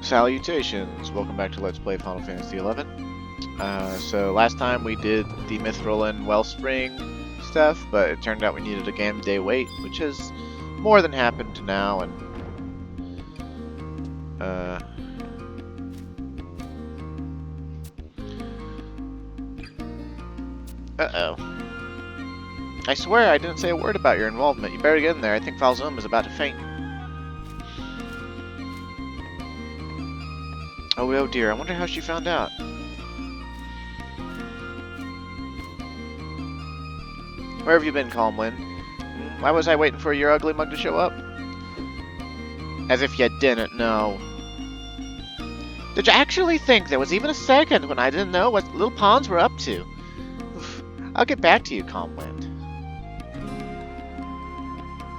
Salutations! Welcome back to Let's Play Final Fantasy XI. So last time we did the Mithril and Wellspring stuff, but it turned out we needed a game day wait, which has more than happened now, and uh-oh. I swear I didn't say a word about your involvement. You better get in there. I think Falzum is about to faint. Oh dear, I wonder how she found out. Where have you been, Calmwind? Why was I waiting for your ugly mug to show up? As if you didn't know. Did you actually think there was even a second when I didn't know what little pawns were up to? Oof. I'll get back to you, Calmwind.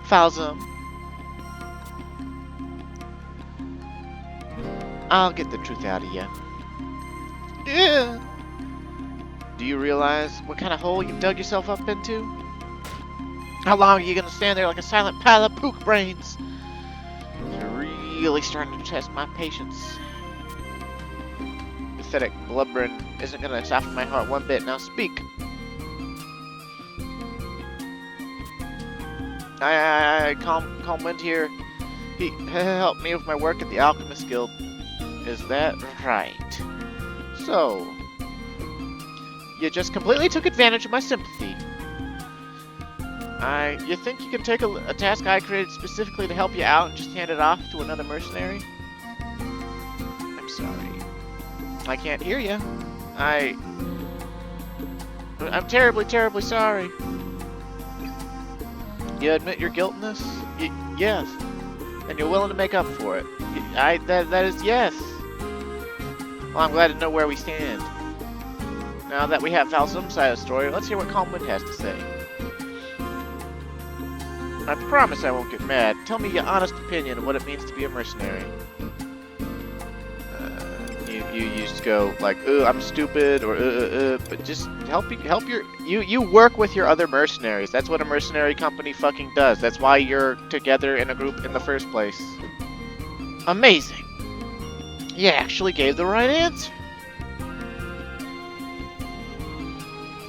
Falzum. I'll get the truth out of you. Yeah. Do you realize what kind of hole you've dug yourself up into? How long are you gonna stand there like a silent pile of pook brains? You're really starting to test my patience. Pathetic blubbering isn't gonna soften my heart one bit. Now speak. Calmwind here. He helped me with my work at the Alchemist Guild. Is that right? So, you just completely took advantage of my sympathy. You think you can take a task I created specifically to help you out and just hand it off to another mercenary? I'm sorry. I can't hear you. I'm terribly, terribly sorry. You admit your guilt in this? Yes. And you're willing to make up for it? That is yes. Well, I'm glad to know where we stand. Now that we have Falzum's side of the story, let's hear what Calmwind has to say. I promise I won't get mad. Tell me your honest opinion of what it means to be a mercenary. You used to go like, I'm stupid, or but just you work with your other mercenaries. That's what a mercenary company fucking does. That's why you're together in a group in the first place. Amazing. You actually gave the right answer.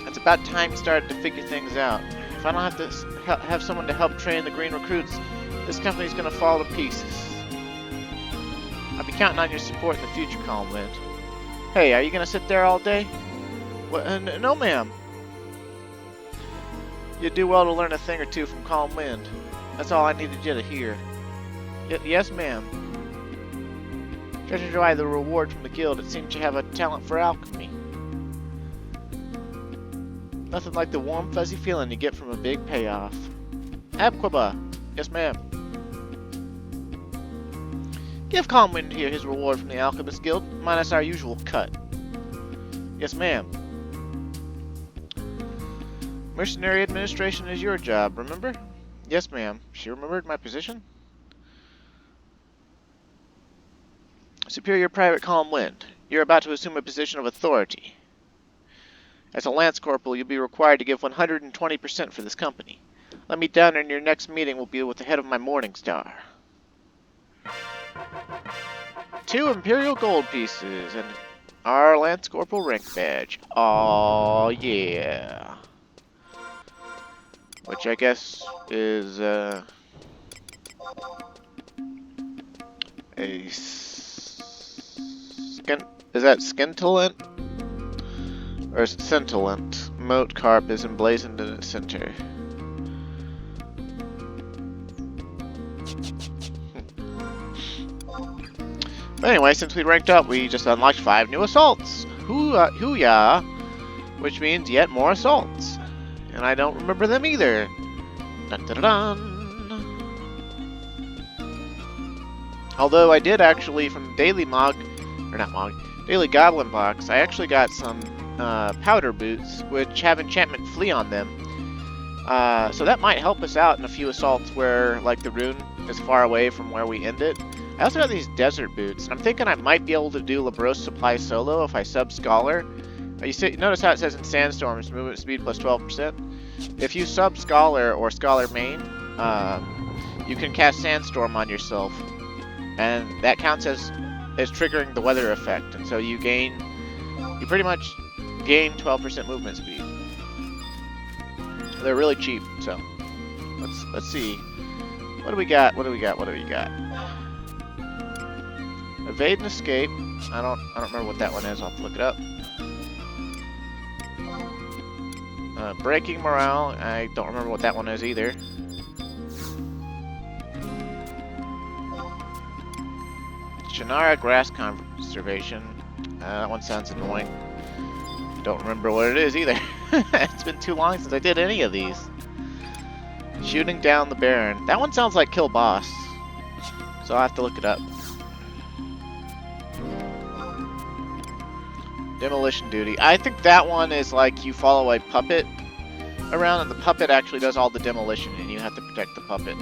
It's about time you started to figure things out. If I don't have to have someone to help train the green recruits, this company's gonna fall to pieces. I'll be counting on your support in the future, Calmwind. Hey, are you gonna sit there all day? What? No, ma'am. You'd do well to learn a thing or two from Calmwind. That's all I needed you to hear. Yes, ma'am. Judging by the reward from the guild, it seems you have a talent for alchemy. Nothing like the warm, fuzzy feeling you get from a big payoff. Abquaba. Yes, ma'am. Give Calmwind here his reward from the Alchemist Guild, minus our usual cut. Yes, ma'am. Mercenary administration is your job, remember? Yes, ma'am. She remembered my position? Superior Private Calmwind, you're about to assume a position of authority. As a Lance Corporal, you'll be required to give 120% for this company. Let me down, and your next meeting will be with the head of my Morning Star. 2 Imperial gold pieces and our Lance Corporal rank badge. Oh yeah. Which I guess is is that scintillant or scintillant? Moat carp is emblazoned in its center. But anyway, since we ranked up, we just unlocked 5 new assaults. Hoo-yah! Which means yet more assaults. And I don't remember them either. Dun-dun-dun-dun. Although I did actually, from Daily Daily Goblin Box, I actually got some powder boots, which have enchantment flea on them. So that might help us out in a few assaults where, like, the rune is far away from where we end it. I also got these desert boots, and I'm thinking I might be able to do Labros Supply solo if I sub Scholar. Notice how it says in Sandstorms, movement speed plus 12%. If you sub Scholar or Scholar main, you can cast Sandstorm on yourself, and that counts as is triggering the weather effect, and so you pretty much gain 12% movement speed. They're really cheap, so let's see. What do we got? What do we got? What do we got? Evade and escape. I don't remember what that one is. I'll have to look it up. Breaking morale. I don't remember what that one is either. Shannara grass conservation. That one sounds annoying. Don't remember what it is either. It's been too long since I did any of these. Shooting down the Baron. That one sounds like kill boss. So I'll have to look it up. Demolition duty. I think that one is like you follow a puppet around and the puppet actually does all the demolition and you have to protect the puppet.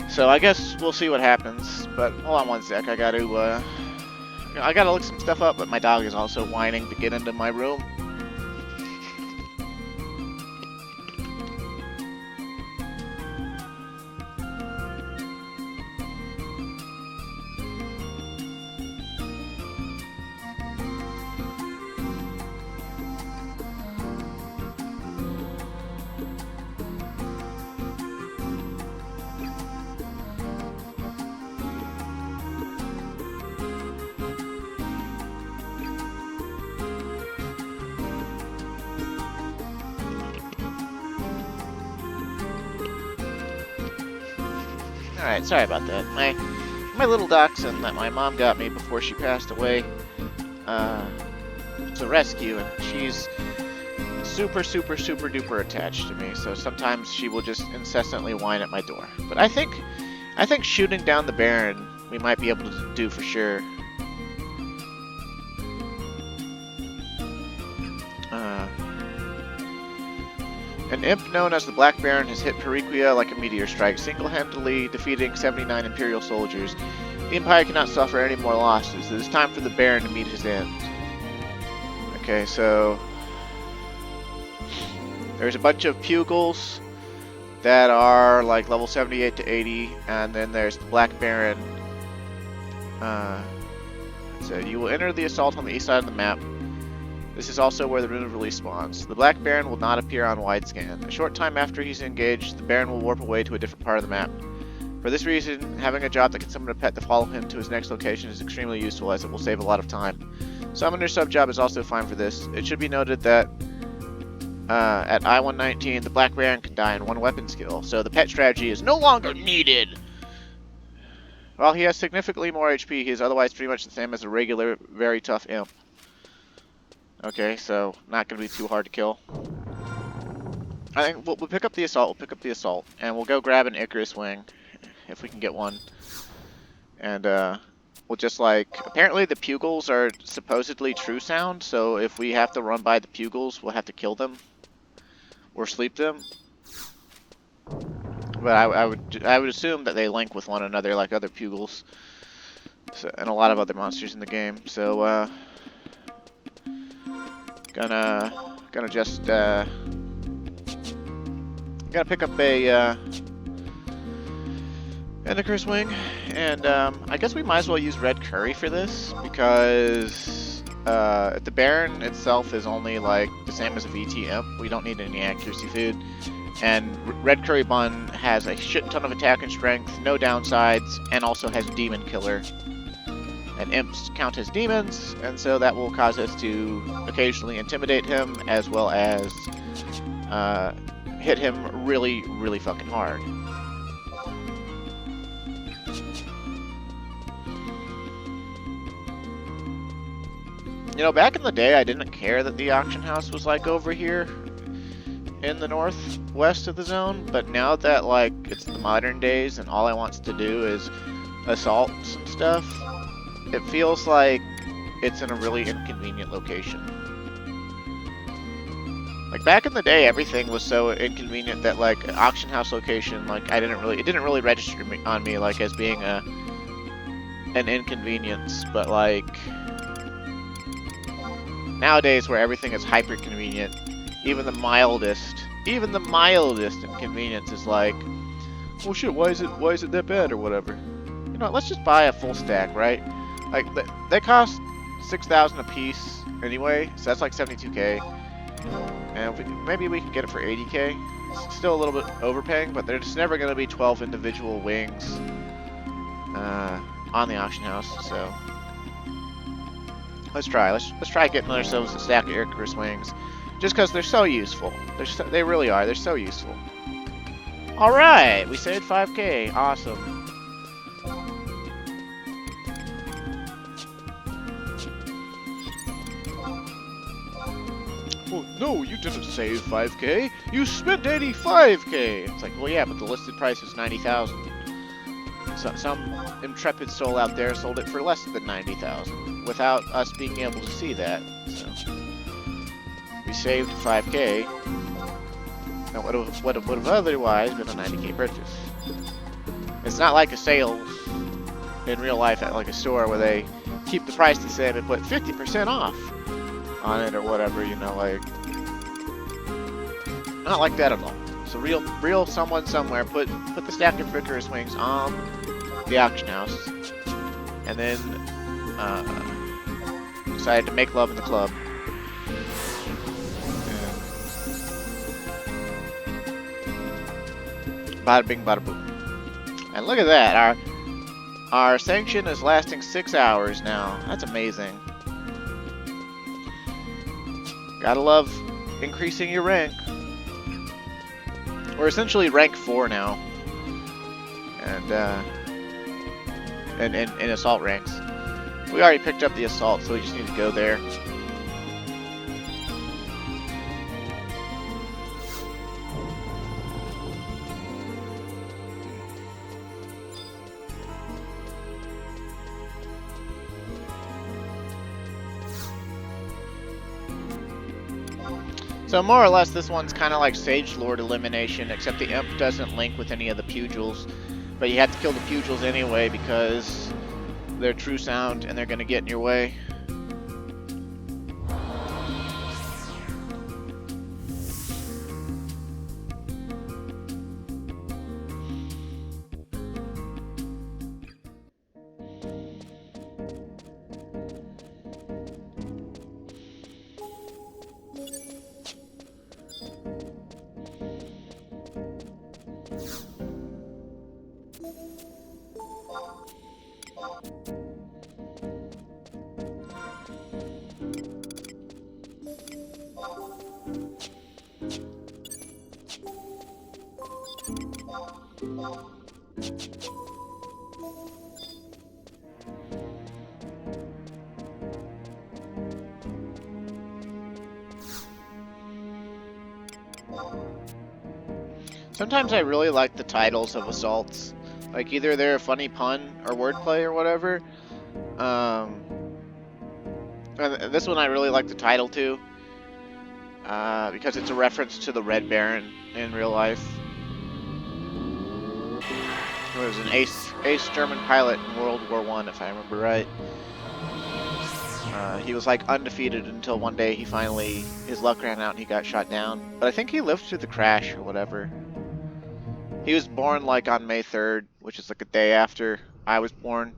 So I guess we'll see what happens. But hold on one sec. I gotta look some stuff up, but my dog is also whining to get into my room. Alright, sorry about that. My little dachshund that my mom got me before she passed away, it's a rescue, and she's super duper attached to me, so sometimes she will just incessantly whine at my door. But I think shooting down the Baron we might be able to do for sure. An imp known as the Black Baron has hit Periquia like a meteor strike, single-handedly defeating 79 Imperial soldiers. The Empire cannot suffer any more losses. It is time for the Baron to meet his end. Okay, so there's a bunch of pugils that are like level 78 to 80, and then there's the Black Baron. So you will enter the assault on the east side of the map. This is also where the Rune of Release spawns. The Black Baron will not appear on wide scan. A short time after he's engaged, the Baron will warp away to a different part of the map. For this reason, having a job that can summon a pet to follow him to his next location is extremely useful, as it will save a lot of time. Summoner sub-job is also fine for this. It should be noted that at I-119, the Black Baron can die in one weapon skill, so the pet strategy is no longer needed. While he has significantly more HP, he is otherwise pretty much the same as a regular, very tough imp. Okay, so not going to be too hard to kill. I think we'll pick up the assault. And we'll go grab an Icarus wing, if we can get one. And we'll just like... Apparently the pugils are supposedly true sound, so if we have to run by the pugils, we'll have to kill them. Or sleep them. But I would assume that they link with one another like other pugils. So, and a lot of other monsters in the game. So, gonna just gotta pick up a Icarus wing, and I guess we might as well use red curry for this, because the Baron itself is only like the same as a VT imp. We don't need any accuracy food, and red curry bun has a shit ton of attack and strength, no downsides, and also has demon killer. And imps count as demons, and so that will cause us to occasionally intimidate him, as well as hit him really fucking hard. You know, back in the day, I didn't care that the auction house was like over here in the northwest of the zone, but now that like it's the modern days and all I want to do is assaults and stuff, it feels like it's in a really inconvenient location. Like back in the day, everything was so inconvenient that like auction house location, like it didn't really register on me like as being an inconvenience. But like nowadays, where everything is hyper convenient, even the mildest inconvenience is like, well shit, why is it that bad or whatever. You know, let's just buy a full stack, right? Like, they cost 6,000 a piece anyway, so that's like 72k. And maybe we can get it for 80k. It's still a little bit overpaying, but there's never going to be 12 individual wings on the auction house. So let's try. Let's try getting ourselves a stack of Icarus wings, just because they're so useful. They really are. They're so useful. All right, we saved 5k. Awesome. Oh, no, you didn't save 5k. You spent 85k. It's like, well, yeah, but the listed price is 90,000. So, some intrepid soul out there sold it for less than 90,000 without us being able to see that. So we saved 5k. Now, what would have otherwise been a 90k purchase? It's not like a sale in real life at like a store where they keep the price the same and put 50% off on it or whatever, you know, like, not like that at all. So real someone somewhere put the stack of Icarus wings on the auction house, and then decided to make love in the club. And bada bing, bada boom. And look at that, our sanction is lasting 6 hours now. That's amazing. Gotta love increasing your rank. We're essentially rank 4 now. And in assault ranks. We already picked up the assault, so we just need to go there. So more or less, this one's kind of like Sage Lord elimination, except the Imp doesn't link with any of the Pugils. But you have to kill the Pugils anyway because they're true sound and they're going to get in your way. Sometimes I really like the titles of assaults. Like either they're a funny pun or wordplay or whatever. And this one I really like the title too. Because it's a reference to the Red Baron in real life. He was an ace German pilot in World War I, if I remember right. He was like undefeated until one day his luck ran out and he got shot down. But I think he lived through the crash or whatever. He was born like on May 3rd, which is like a day after I was born.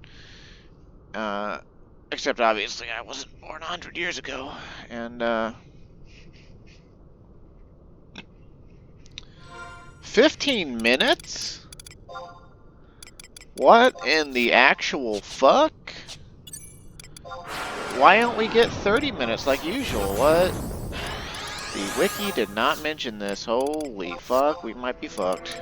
Except obviously I wasn't born 100 years ago. And 15 minutes? What in the actual fuck? Why don't we get 30 minutes like usual? What? The wiki did not mention this. Holy fuck, we might be fucked.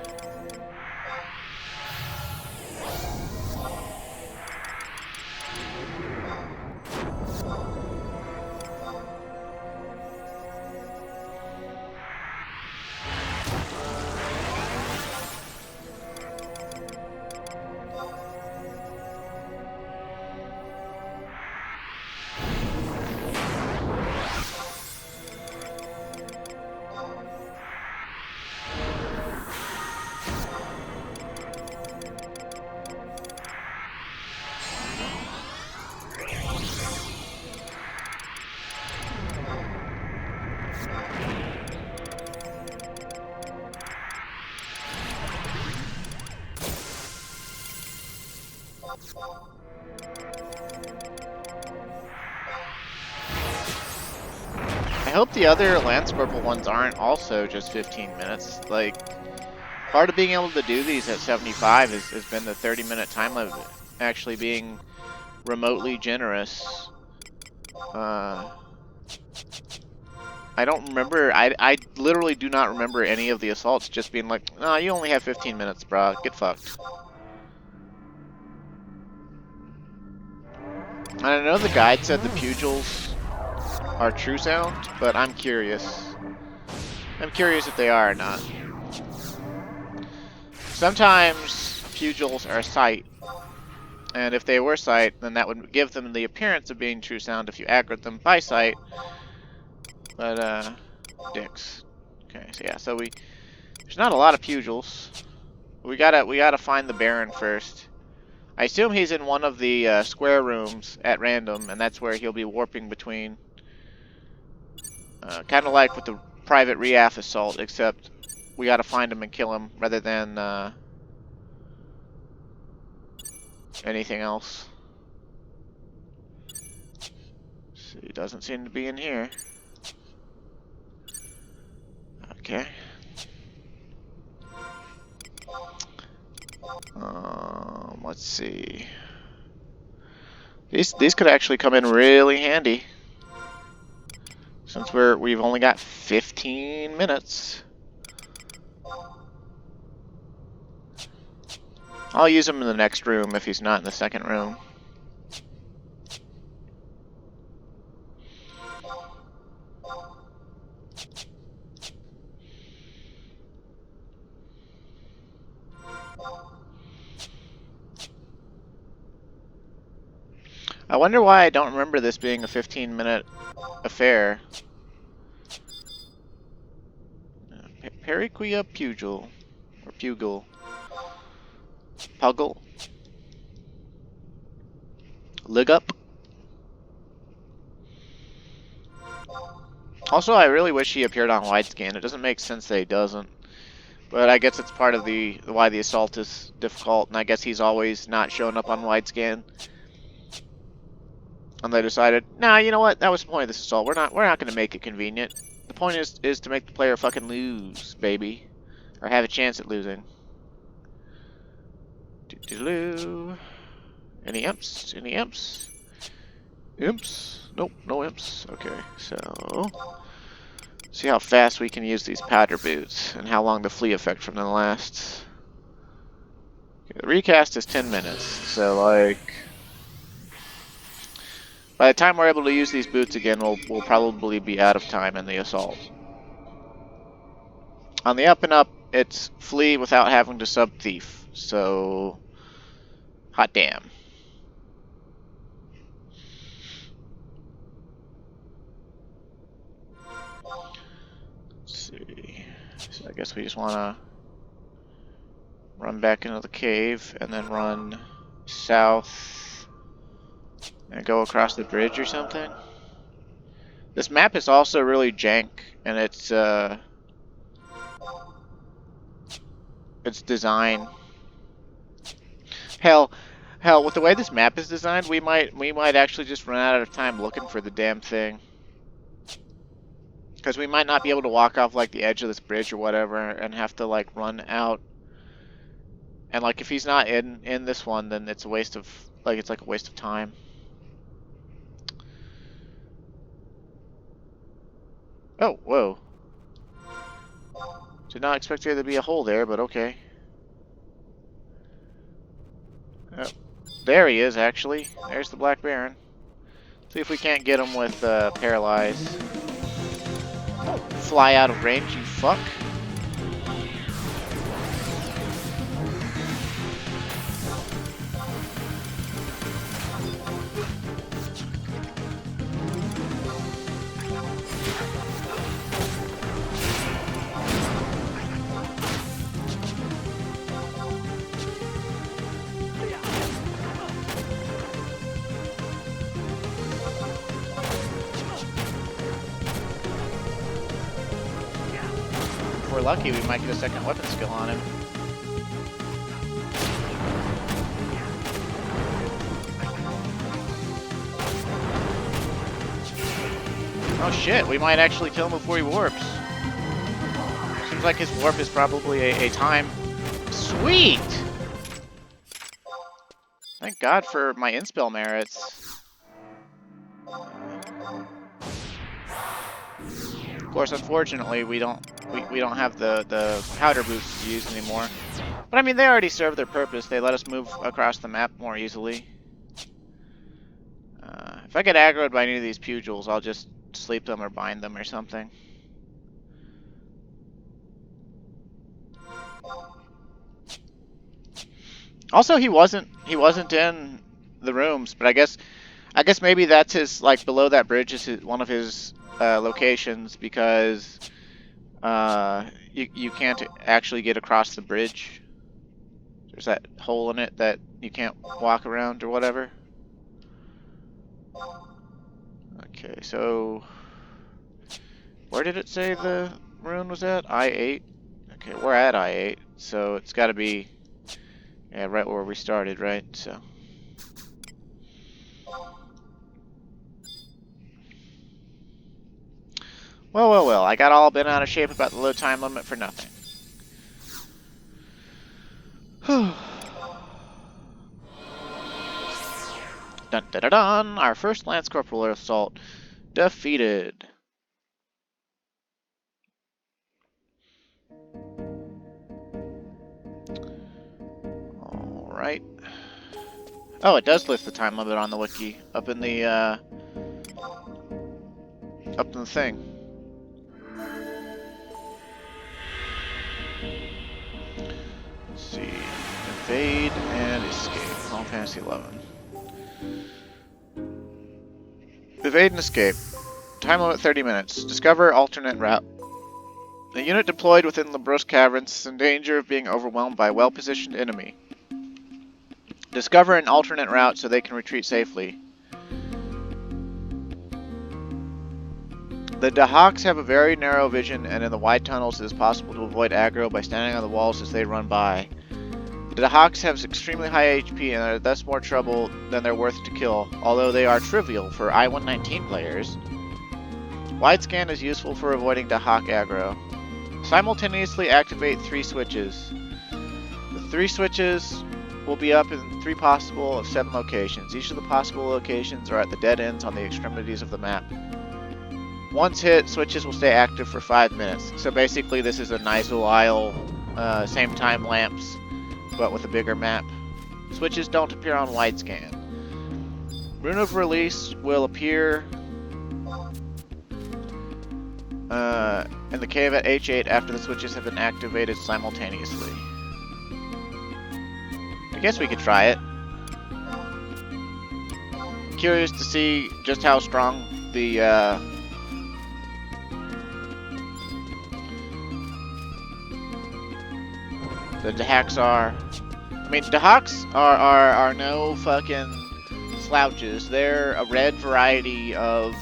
I hope the other Lance Corporal ones aren't also just 15 minutes. Like, part of being able to do these at 75 has been the 30-minute time limit actually being remotely generous. I don't remember, I literally do not remember any of the assaults just being like, nah, you only have 15 minutes, brah, get fucked. And I know the guide said the pugils are true sound, but I'm curious. I'm curious if they are or not. Sometimes pugils are sight, and if they were sight, then that would give them the appearance of being true sound if you aggroed them by sight. But, dicks. Okay, so yeah, so there's not a lot of pugils. We gotta find the Baron first. I assume he's in one of the square rooms at random, and that's where he'll be warping between. Kind of like with the private Reaf assault, except we gotta find him and kill him rather than anything else. So he doesn't seem to be in here. Okay. Let's see. These could actually come in really handy, since we've only got 15 minutes. I'll use him in the next room if he's not in the second room. I wonder why I don't remember this being a 15-minute affair. Periquia pugil. Or pugil. Puggle. Ligup. Also, I really wish he appeared on widescan. It doesn't make sense that he doesn't. But I guess it's part of why the assault is difficult, and I guess he's always not showing up on widescan. And they decided, nah, you know what? That was the point of this assault. We're not going to make it convenient. The point is to make the player fucking lose, baby, or have a chance at losing. Doo-doo-doo. Any imps? Any imps? Imps? Nope, no imps. Okay, so see how fast we can use these powder boots and how long the flea effect from them lasts. Okay, the recast is 10 minutes, so like by the time we're able to use these boots again, we'll probably be out of time in the assault. On the up and up, it's flee without having to sub thief, so hot damn. Let's see. So I guess we just want to run back into the cave and then run south and go across the bridge or something. This map is also really jank, and it's design. Hell, with the way this map is designed, we might actually just run out of time looking for the damn thing. Because we might not be able to walk off like the edge of this bridge or whatever, and have to like run out. And like if he's not in this one, then it's a waste of it's like a waste of time. Oh, whoa. Did not expect there to be a hole there, but okay. Oh, there he is, actually. There's the Black Baron. See if we can't get him with Paralyze. Fly out of range, you fuck. If we're lucky, we might get a second weapon skill on him. Oh shit, we might actually kill him before he warps. Seems like his warp is probably a time. Sweet! Thank God for my inspel merits. Of course, unfortunately, we don't have the powder boosts to use anymore. But I mean, they already serve their purpose. They let us move across the map more easily. If I get aggroed by any of these pugils, I'll just sleep them or bind them or something. Also, he wasn't in the rooms, but I guess maybe that's his, like, below that bridge is one of his locations, because you can't actually get across the bridge. There's that hole in it that you can't walk around or whatever. Okay, so where did it say the rune was at? I-8? Okay, we're at I-8, so it's got to be, yeah, right where we started, right? So well, I got all bent out of shape about the low time limit for nothing. Dun dun dun dun! Our first Lance Corporal assault defeated. Alright. Oh, it does list the time limit on the wiki. Up in the thing. Let's see. Evade and escape. Final Fantasy 11. Evade and escape. Time limit 30 minutes. Discover alternate route. A unit deployed within Labros Caverns is in danger of being overwhelmed by a well-positioned enemy. Discover an alternate route so they can retreat safely. The Dahaks have a very narrow vision, and in the wide tunnels it is possible to avoid aggro by standing on the walls as they run by. The Dahaks have extremely high HP and are thus more trouble than they're worth to kill, although they are trivial for I-119 players. Wide scan is useful for avoiding Dahak aggro. Simultaneously activate 3 switches. The 3 switches will be up in 3 possible of 7 locations. Each of the possible locations are at the dead ends on the extremities of the map. Once hit, switches will stay active for 5 minutes. So basically this is a Nizal Isle, same time lamps, but with a bigger map. Switches don't appear on wide scan. Rune of Release will appear in the cave at H8 after the switches have been activated simultaneously. I guess we could try it. I'm curious to see just how strong the Dahaks are. I mean, Dahaks are no fucking slouches. They're a red variety of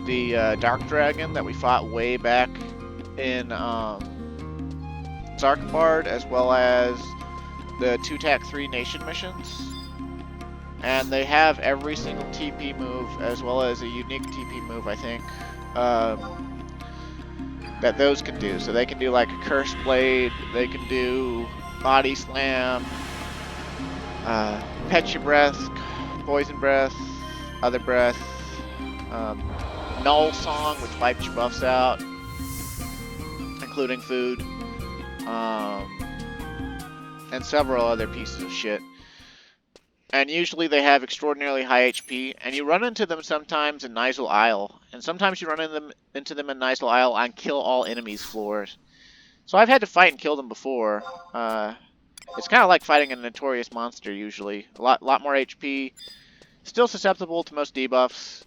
the Dark Dragon that we fought way back in Zarkbard, as well as the 2-TAC-3 Nation missions. And they have every single TP move, as well as a unique TP move, I think, that those can do. So they can do like a Curse Blade, they can do Body Slam, Petcha Breath, Poison Breath, Other Breath, Null Song, which wipes your buffs out, including food, and several other pieces of shit. And usually they have extraordinarily high HP, and you run into them sometimes in Nizal Isle, and sometimes you run into them in Nizal Isle on Kill All Enemies floors. So I've had to fight and kill them before. It's kind of like fighting a notorious monster usually. A lot more HP, still susceptible to most debuffs,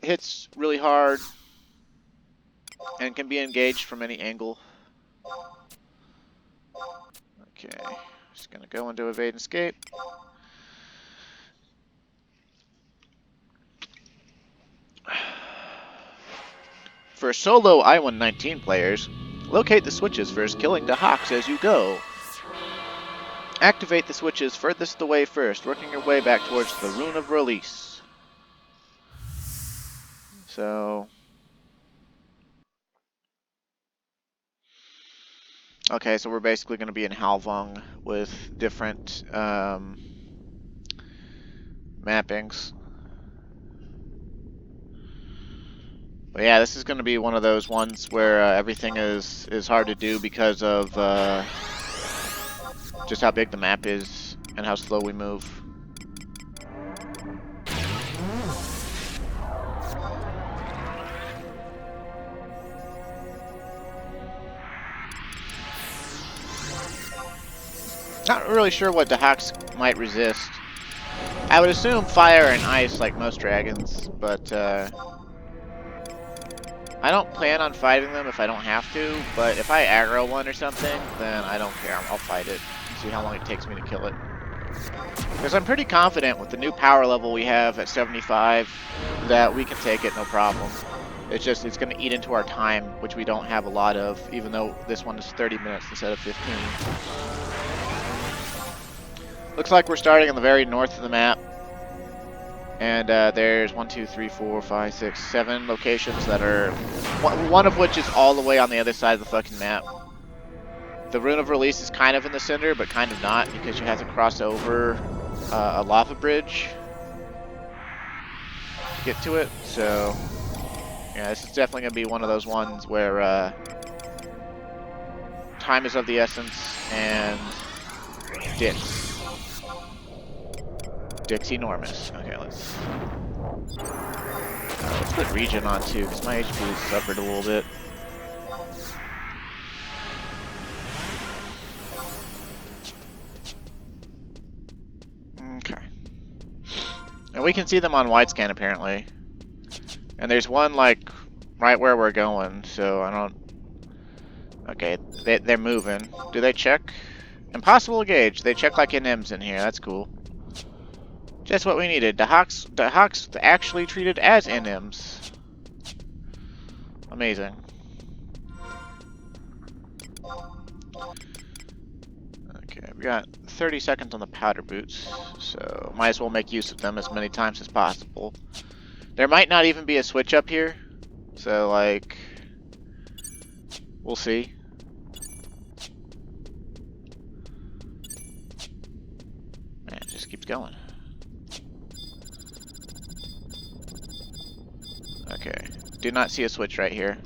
hits really hard, and can be engaged from any angle. Okay, just gonna go into evade and escape. For solo I-119 players, locate the switches first, killing Dahaks as you go. Activate the switches furthest away first, working your way back towards the Rune of Release. So, okay, so we're basically going to be in Halvong with different mappings. But yeah, this is going to be one of those ones where everything is hard to do because of just how big the map is and how slow we move. Not really sure what Dahaks might resist. I would assume fire and ice like most dragons, but I don't plan on fighting them if I don't have to, but if I aggro one or something, then I don't care. I'll fight it. See how long it takes me to kill it. Because I'm pretty confident with the new power level we have at 75 that we can take it no problem. It's just, it's going to eat into our time, which we don't have a lot of, even though this one is 30 minutes instead of 15. Looks like we're starting in the very north of the map. And there's 1, 2, 3, 4, 5, 6, 7 locations that are... One of which is all the way on the other side of the fucking map. The Rune of Release is kind of in the center, but kind of not, because you have to cross over a lava bridge to get to it. So, yeah, this is definitely going to be one of those ones where time is of the essence, and dicks. Dick's enormous. Okay, let's put regen on too, because my HP has suffered a little bit. Okay. And we can see them on wide scan apparently. And there's one like right where we're going, so I don't... Okay, they're moving. Do they check? Impossible gauge. They check like NMs in here. That's cool. Just what we needed. Dahak's actually treated as NMs. Amazing. Okay, we got 30 seconds on the powder boots, so might as well make use of them as many times as possible. There might not even be a switch up here, so like, we'll see. Man, it just keeps going. Okay, do not see a switch right here.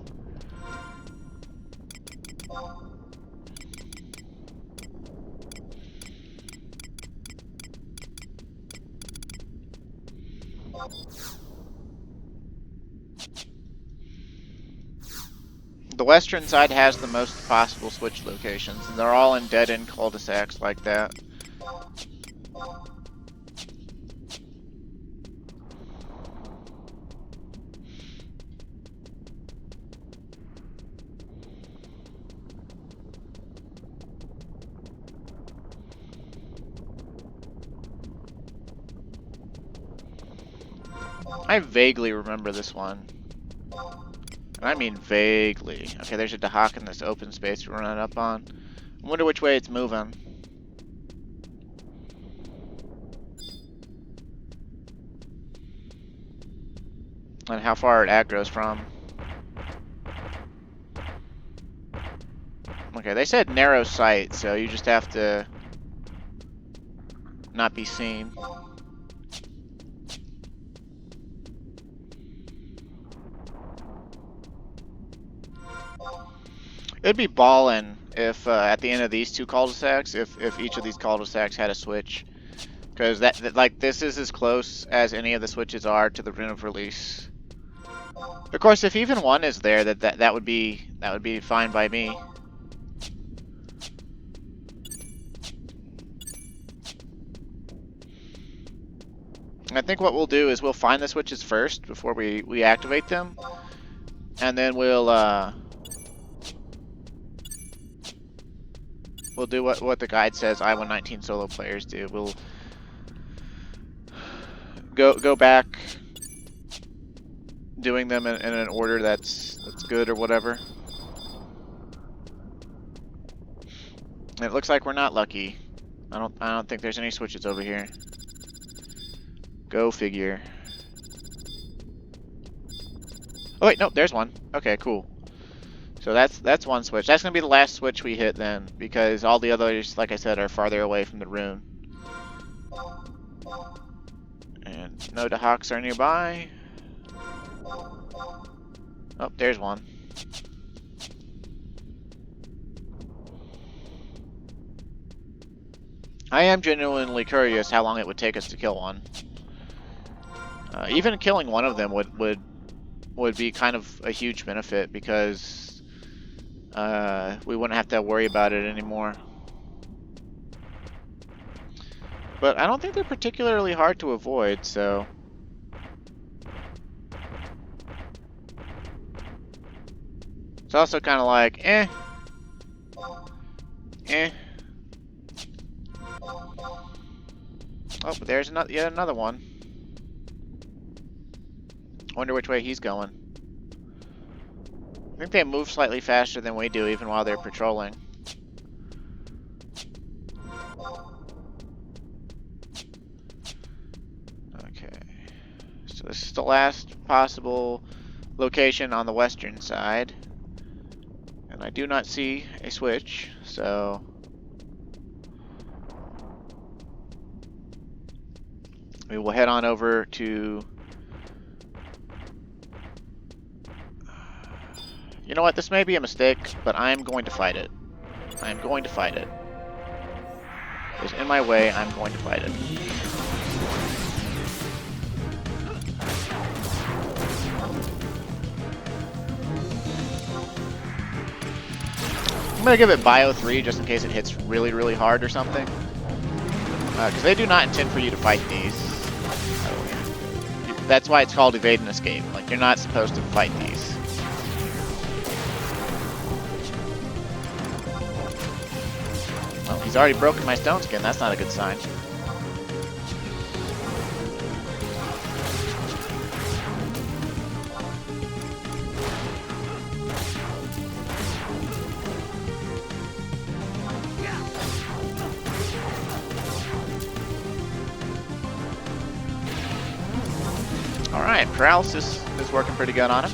The western side has the most possible switch locations, and they're all in dead-end cul-de-sacs like that. I vaguely remember this one. And I mean vaguely. Okay, there's a Dahak in this open space we're running up on. I wonder which way it's moving. And how far it aggro's from. Okay, they said narrow sight, so you just have to not be seen. It'd be ballin' if at the end of these two cul-de-sacs, if each of these cul-de-sacs had a switch, because that like this is as close as any of the switches are to the Rune of Release. Of course, if even one is there, that would be fine by me. I think what we'll do is we'll find the switches first before we activate them, and then we'll do what the guide says I-119 solo players do. We'll go back doing them in an order that's good or whatever. And it looks like we're not lucky. I don't think there's any switches over here. Go figure. Oh wait, no, there's one. Okay, cool. So that's one switch. That's gonna be the last switch we hit then, because all the others, like I said, are farther away from the rune. And no Dahaks are nearby. Oh, there's one. I am genuinely curious how long it would take us to kill one. Even killing one of them would be kind of a huge benefit, because we wouldn't have to worry about it anymore. But I don't think they're particularly hard to avoid, so... It's also kind of like, eh. Oh, but there's yet another one. Wonder which way he's going. I think they move slightly faster than we do, even while they're patrolling. Okay. So this is the last possible location on the western side. And I do not see a switch, so... we will head on over to... You know what, this may be a mistake, but I'm going to fight it. I'm going to fight it. It's in my way, I'm going to fight it. I'm gonna give it Bio 3 just in case it hits really, really hard or something. Because they do not intend for you to fight these. That's why it's called Evade and Escape. Like, you're not supposed to fight these. Well, he's already broken my stone skin. That's not a good sign. Alright, paralysis is working pretty good on him.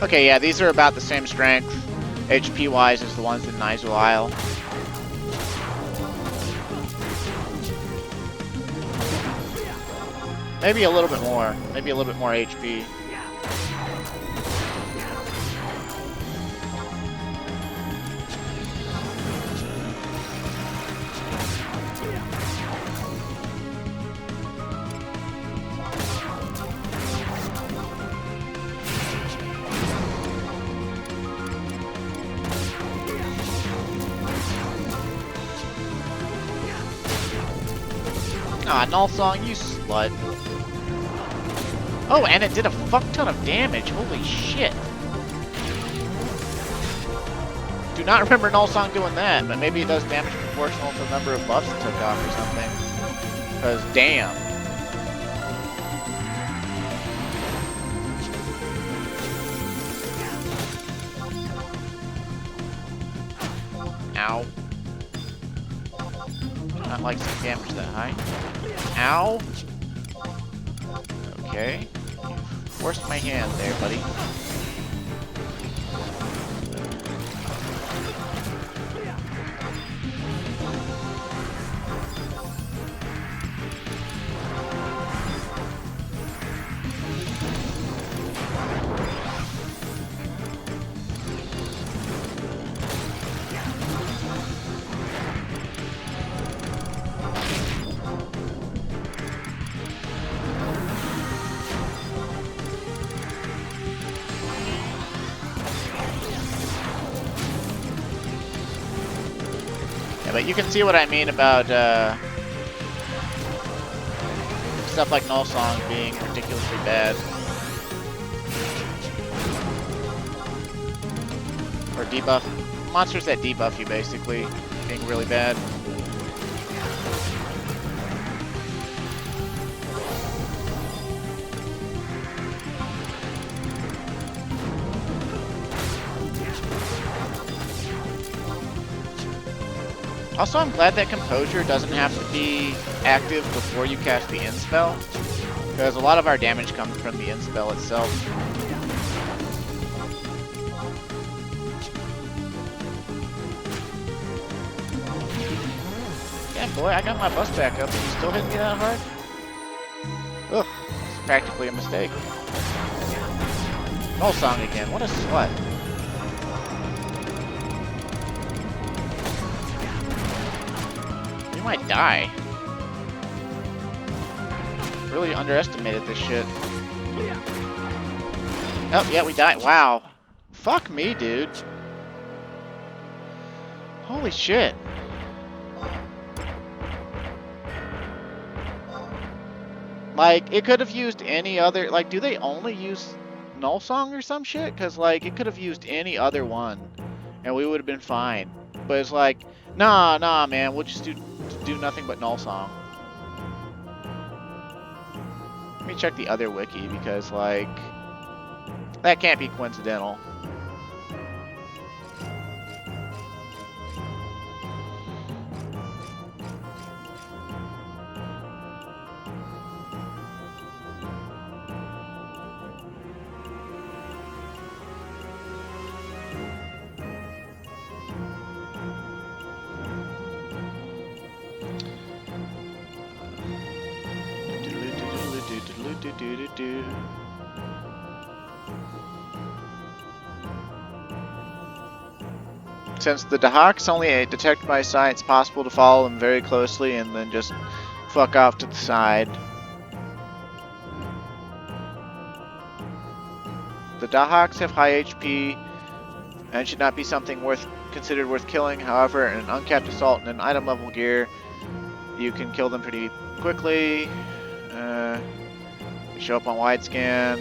Okay, yeah, these are about the same strength, HP-wise, as the ones in Nigel Isle. Maybe a little bit more. Maybe a little bit more HP. Ah, Null Song, you slut. Oh, and it did a fuck ton of damage. Holy shit. Do not remember Null Song doing that, but maybe it does damage proportional to the number of buffs it took off or something. Because, damn. Ow. Do not like some damage that high. Ow. Okay. You forced my hand there, buddy. But you can see what I mean about stuff like Null Song being ridiculously bad. Or debuff. Monsters that debuff you, basically, being really bad. Also, I'm glad that Composure doesn't have to be active before you cast the End spell, because a lot of our damage comes from the End spell itself. Yeah, boy, I got my bus back up, and you still hitting me that hard? Ugh, it's practically a mistake. Null Song again, what a slut. We might die. Really underestimated this shit. Oh, yeah, we died. Wow. Fuck me, dude. Holy shit. Like, it could have used any other... Like, do they only use Null Song or some shit? Because, like, it could have used any other one, and we would have been fine. But it's like, nah, man, we'll just do nothing but Null Song. Let me check the other wiki, because, like, that can't be coincidental. Since the Dahak's only detected by sight, it's possible to follow them very closely and then just fuck off to the side. The Dahaks have high HP and should not be something considered worth killing. However, in an uncapped assault and an item level gear, you can kill them pretty quickly. Show up on wide scan.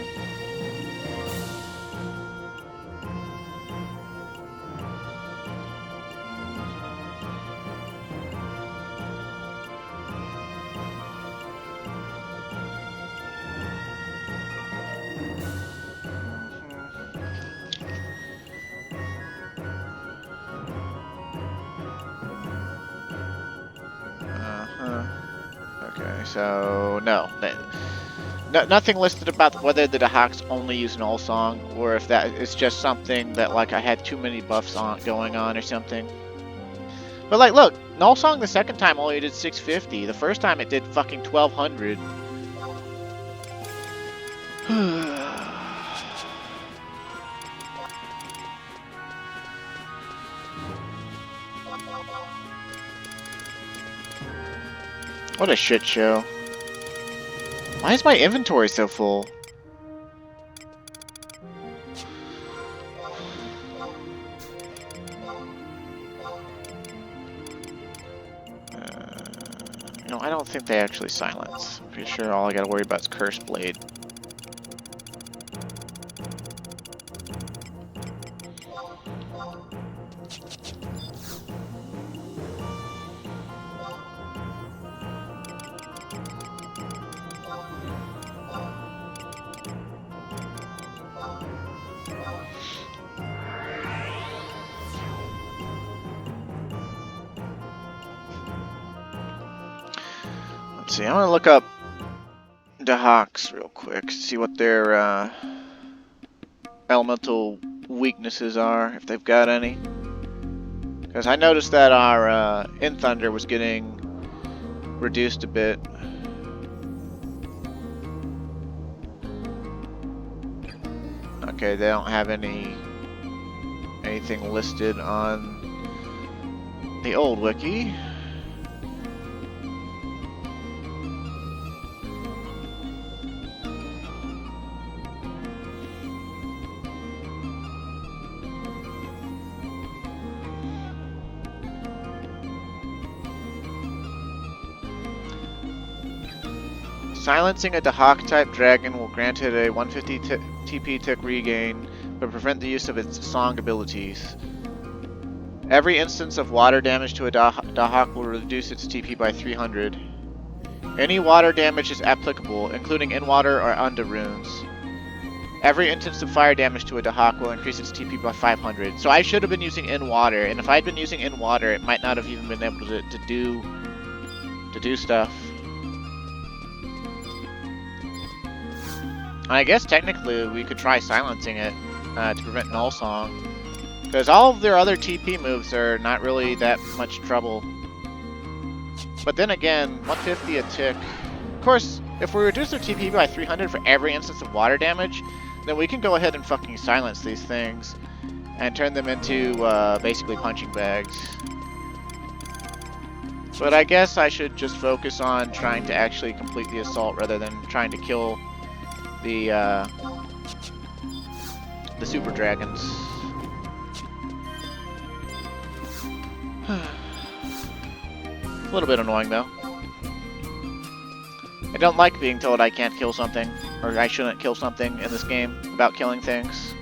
Okay, so no. Nothing listed about whether the Dahaks only use Null Song, or if that is just something that, like, I had too many buffs going on or something. But, like, look, Null Song the second time only did 650. The first time it did fucking 1200. What a shit show. Why is my inventory so full? You know, I don't think they actually silence. I'm pretty sure all I gotta worry about is Curse Blade. Let's see, I'm gonna look up Dahaks real quick, see what their elemental weaknesses are, if they've got any. Because I noticed that our In Thunder was getting reduced a bit. Okay, they don't have anything listed on the old wiki. Silencing a Dahak-type dragon will grant it a 150 TP tick regain, but prevent the use of its song abilities. Every instance of water damage to a Dahak will reduce its TP by 300. Any water damage is applicable, including in water or under runes. Every instance of fire damage to a Dahak will increase its TP by 500. So I should have been using Enwater, and if I'd been using Enwater, it might not have even been able to do stuff. And I guess technically we could try silencing it to prevent Null Song, because all of their other TP moves are not really that much trouble. But then again, 150 a tick. Of course, if we reduce their TP by 300 for every instance of water damage, then we can go ahead and fucking silence these things and turn them into basically punching bags. But I guess I should just focus on trying to actually complete the assault rather than trying to kill the super dragons. A little bit annoying though. I don't like being told I can't kill something, or I shouldn't kill something in this game about killing things.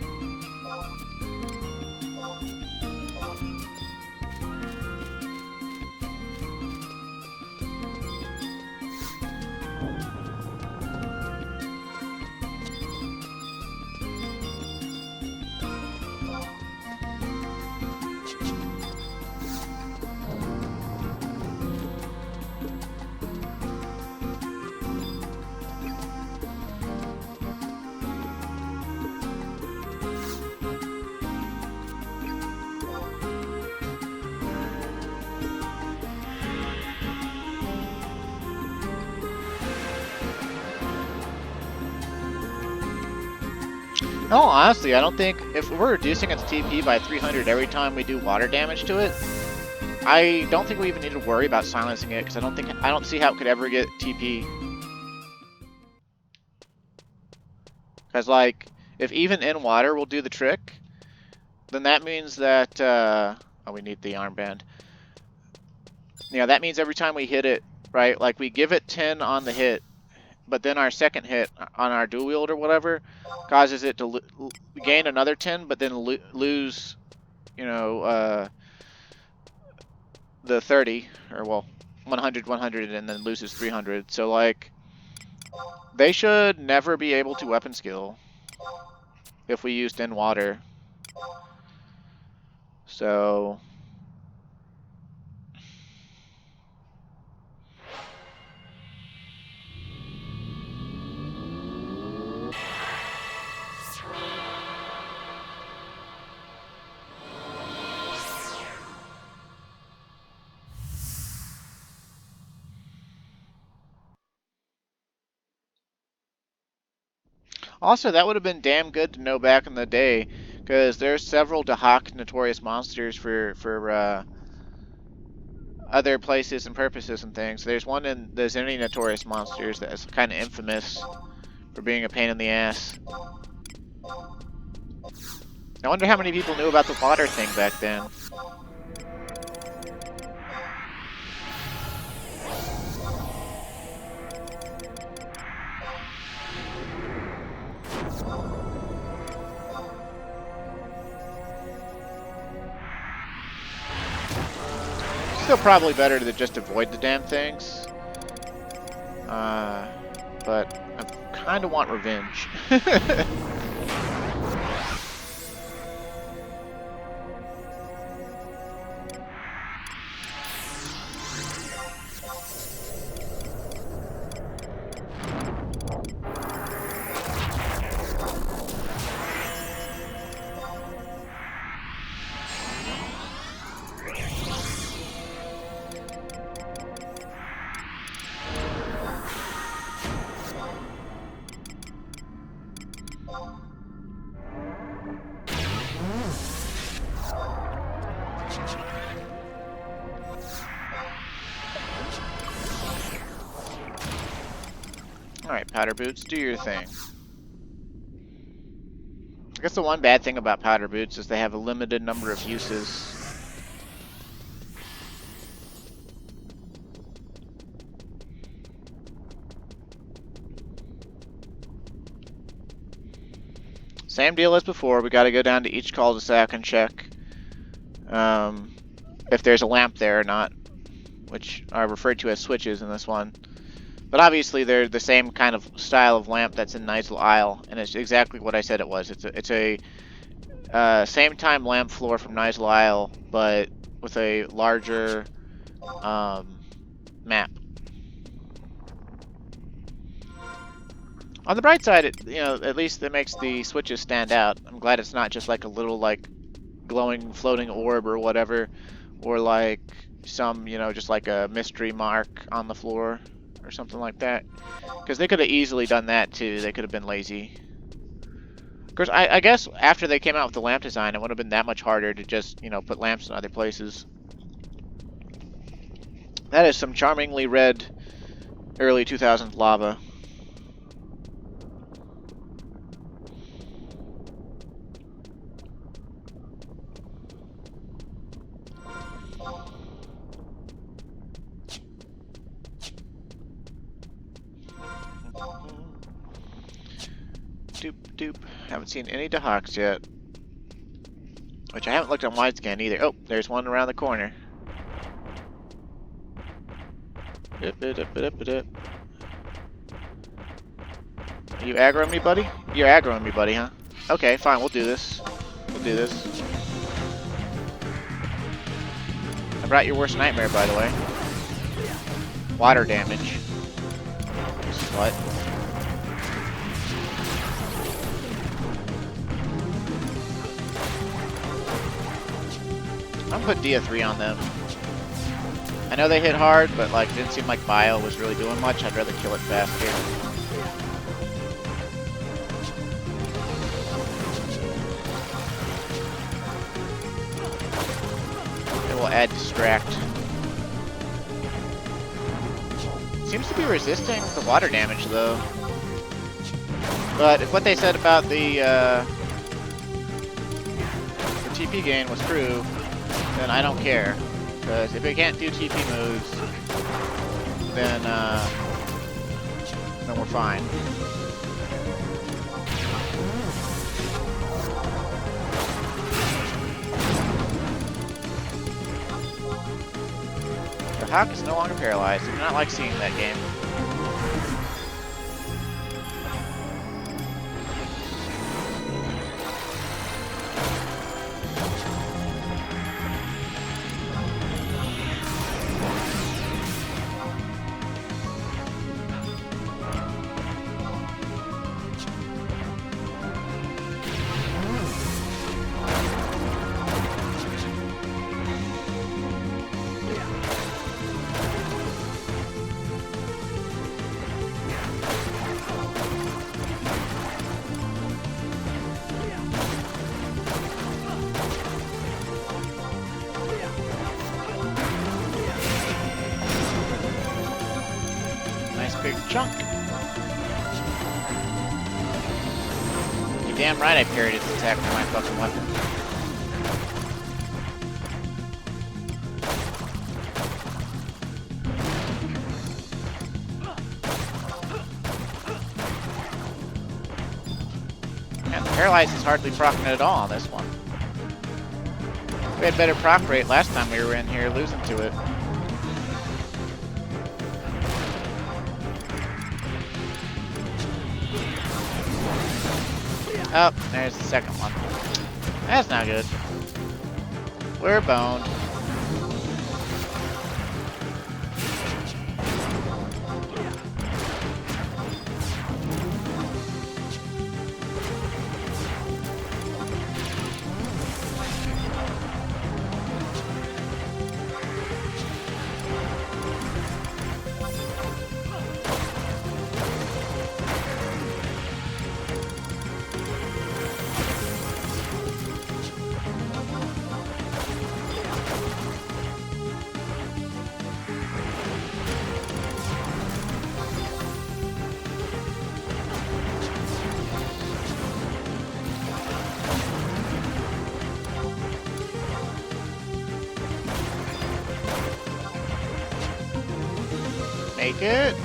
No, honestly, I don't think if we're reducing its TP by 300 every time we do water damage to it, I don't think we even need to worry about silencing it, because I don't see how it could ever get TP. Because like, if even Enwater will do the trick, then that means that oh, we need the armband. Yeah, that means every time we hit it, right? Like we give it 10 on the hit, but then our second hit on our dual wield or whatever causes it to gain another 10, but then lose, you know, the 30, or well, 100, 100, and then loses 300. So like, they should never be able to weapon skill if we used Enwater. So also, that would have been damn good to know back in the day, because there's several Dahak notorious monsters for other places and purposes and things. There's one in the Zenny notorious monsters that is kind of infamous for being a pain in the ass. I wonder how many people knew about the water thing back then. Still probably better to just avoid the damn things. But I kind of want revenge. Alright, powder boots, do your thing. I guess the one bad thing about powder boots is they have a limited number of uses. Same deal as before, we gotta go down to each cul-de-sac and check if there's a lamp there or not, which are referred to as switches in this one. But obviously they're the same kind of style of lamp that's in Nizel Isle, and it's exactly what I said it was. It's a same time lamp floor from Nizel Isle, but with a larger map. On the bright side, at least it makes the switches stand out. I'm glad it's not just like a little like glowing floating orb or whatever, or like some, just like a mystery mark on the floor or something like that. Because they could have easily done that too. They could have been lazy. Of course, I guess after they came out with the lamp design, it would have been that much harder to just, put lamps in other places. That is some charmingly red early 2000s lava. Doop doop. Haven't seen any Dahaks yet. Which I haven't looked on widescan either. Oh, there's one around the corner. Are you aggroing me, buddy? You're aggroing me, buddy, huh? Okay, fine, we'll do this. We'll do this. I brought your worst nightmare, by the way. Water damage. Slut. I'm gonna put Dia 3 on them. I know they hit hard, but like it didn't seem like Bio was really doing much. I'd rather kill it faster. It will add Distract. Seems to be resisting the water damage though. But if what they said about the TP gain was true, then I don't care. Because if it can't do TP moves, then we're fine. The Dahak is no longer paralyzed. I do not like seeing that game. Big chunk. You're damn right I parried its attack with my fucking weapon. And the paralyze is hardly proccing at all on this one. We had better proc rate last time we were in here, losing to it. Oh, there's the second one. That's not good. We're boned. Make it.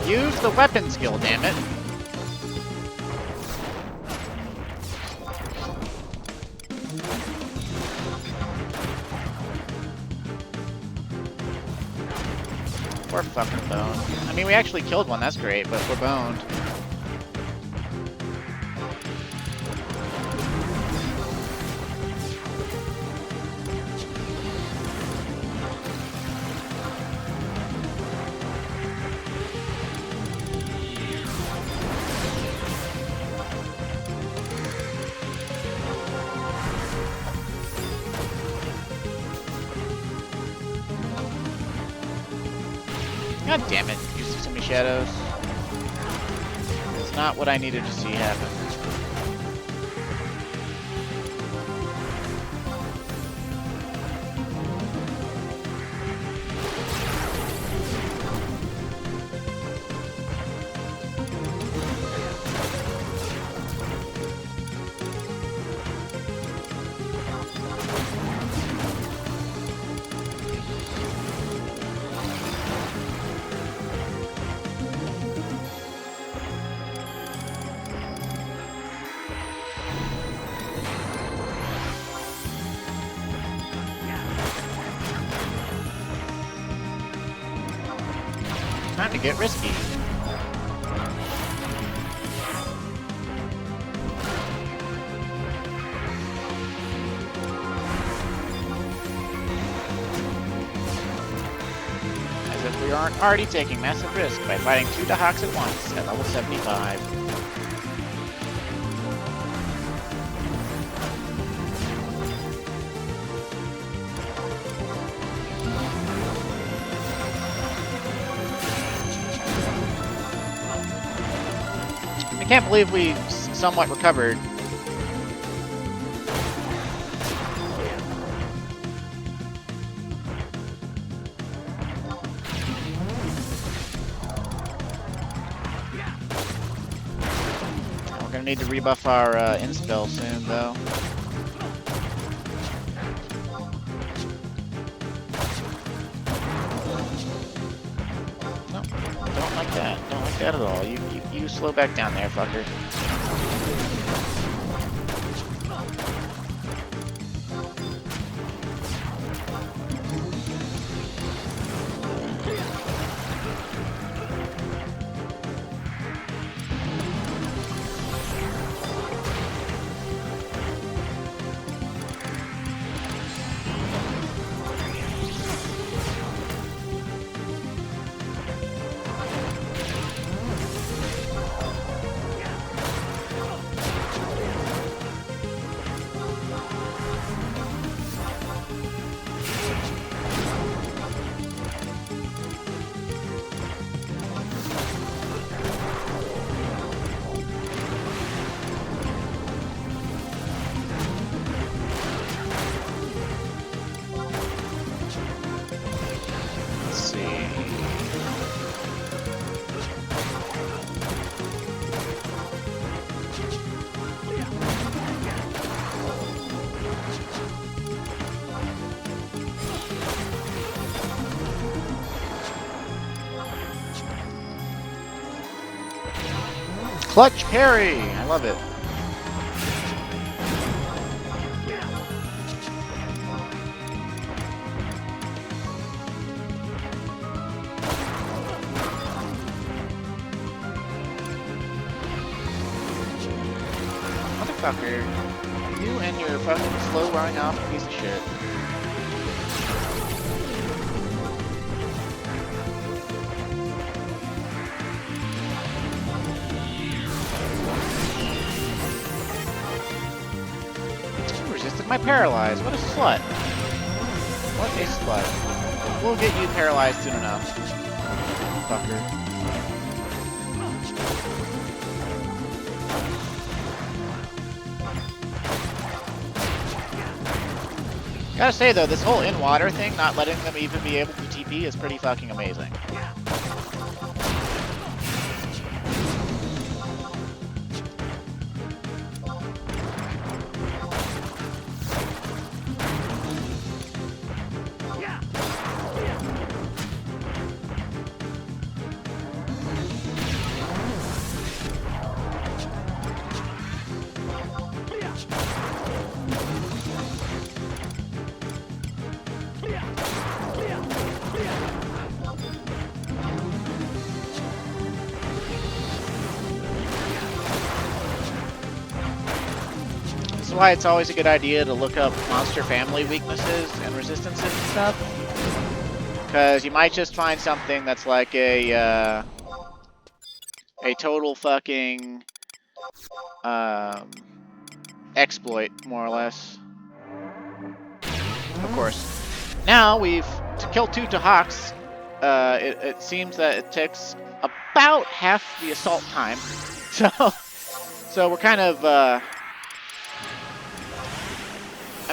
Use the weapon skill, damn it. We're fucking boned. I mean, we actually killed one, that's great, but we're boned. God damn it, you see so many shadows. It's not what I needed to see happen. Time to get risky. As if we aren't already taking massive risk by fighting 2 Dahaks at once at level 75. I can't believe we somewhat recovered. We're gonna need to rebuff our inspell soon, though. No, don't like that. Don't like that at all. You slow back down there, fucker. Clutch parry! I love it. Motherfucker. You and your fucking slow running off piece of shit. My paralyze. What a slut. What a slut. We'll get you paralyzed soon enough. Fucker. Gotta say though, this whole Enwater thing, not letting them even be able to TP is pretty fucking amazing. is why it's always a good idea to look up monster family weaknesses and resistances and stuff. Because you might just find something that's like a total fucking exploit, more or less. Of course. Now to kill 2 Dahaks, it seems that it takes about half the assault time. So we're kind of, I